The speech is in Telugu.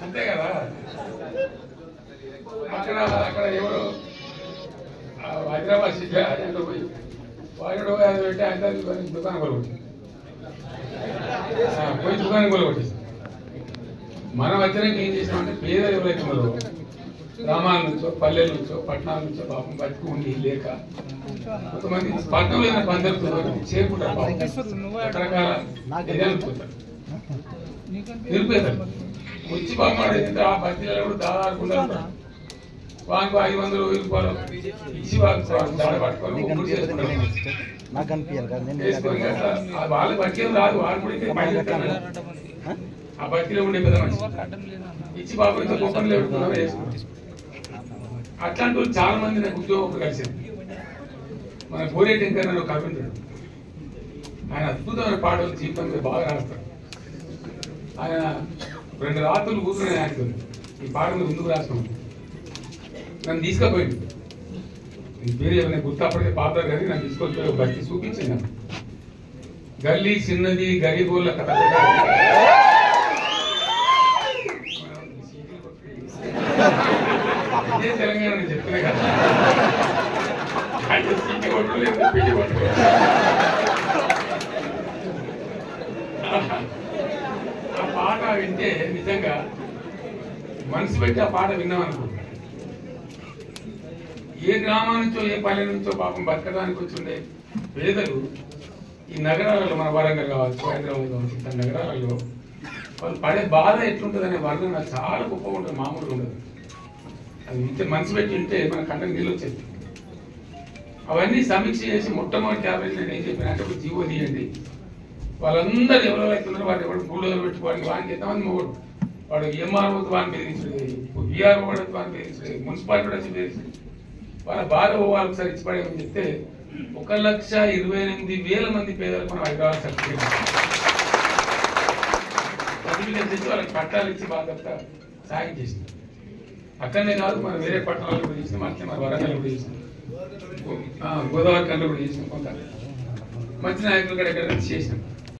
అంతే కదా. అక్కడ అక్కడ ఎవరు హైదరాబాద్ సిటీ అజెండా పోయి వాడు పెట్టి హైదరాబాద్ దుకాణం కొలగొట్టి పోయి దుకాణం కొలగొట్టేసి మనం వచ్చినాక ఏం చేసామంటే పేదలు ఎవరైతే ఉన్నారో గ్రామాల నుంచో పల్లెల నుంచో పట్టణాల నుంచో పాపం బతుకు ఉండి లేక కొంతమంది పట్టణంలో ఏదైనా పని జరుగుతుందో చేరుకుంటారు, రకరకాల అనుకుంటారు, నిరుపేదలు వచ్చి పాపం ఆ బస్తీలలో కూడా దాదాపు వానికి 500 రూపాయలు ఇచ్చి దాడ పట్టుకొని వాళ్ళు బతికేం రాదు, వాళ్ళు కూడా ఆ బతిలో ఉండే పెద్ద మనిషి ఇచ్చి బాబు కుక్కర్లు పెట్టుకున్నాం వేసుకుంటాం. అట్లాంటి వాళ్ళు చాలా మంది నాకు ఉద్యోగం కలిసింది. మన కోరేటి ఇంకా నన్ను కవింటాడు, ఆయన అద్భుతమైన పాటలు జీవితం మీద బాగా రాస్తాడు. ఆయన 2 రాత్రులు కూర్చున్నాయి ఆయనతో ఈ పాట మీద ముందుకు రాస్తాం. నన్ను తీసుకుపోయింది, నీ పేరు ఏమైనా గుర్తు అప్పటికే పాతారు కానీ నన్ను తీసుకొని బట్టి చూపించింది. గల్లీ చిన్నది గరీబోళ్ళ కథ ఇదే తెలంగాణ నేను చెప్తున్నా కదా. ఆ పాట వింటే నిజంగా మనసు పెట్టి ఆ పాట విన్నామనుకో, ఏ గ్రామం నుంచో ఏ పల్లె నుంచో పాపం బతకడానికి వచ్చిండే పేదలు ఈ నగరాలలో మన వరంగల్ కావచ్చు, హైదరాబాద్ కావచ్చు, ఇతర నగరాలలో వాళ్ళు పడే బాధ ఎట్లుంటుందనే వర్గం నాకు చాలా గొప్పగా ఉంటుంది, మామూలుగా ఉండదు. అది వింటే మనసు పెట్టి వింటే మన కంటకు నీళ్ళు వచ్చేది. అవన్నీ సమీక్ష చేసి మొట్టమొదటి క్యాబినెట్ నేను ఏం చెప్పిన అంటే ఒక జీవో తీయండి, వాళ్ళందరూ ఎవరైతే ఉన్నారో వాడు ఎవరు బూళ్ళలో పెట్టుకోవాలి, వానికి ఎంతమంది మొగడు వాడు ఎంఆర్ఓ వాడిని బెదిరించలేదు, విఆర్ఓ వాడికి వాడిని బెదిరించలేదు, మున్సిపాలిటీ వచ్చి బెదిరించలేదు, వాళ్ళ బాధ వాళ్ళకి ఒకసారి ఇచ్చిపడేమని చెప్తే 1,28,000 మంది పేదలకు మనం హైదరాబాద్ సర్టిఫికేట్ ఇచ్చి వాళ్ళకి పట్టాలు ఇచ్చి బాధ్యత సాయం చేసింది. అక్కడనే కాదు మనం వేరే పట్టణాలు కూడా చేసినాం, అట్లే మన వరంగల్ కూడా చేసినాం, గోదావరి కండ కూడా చేసినాం, కొంత మంచి నాయకులు కూడా ఎక్కడ చేసినాం.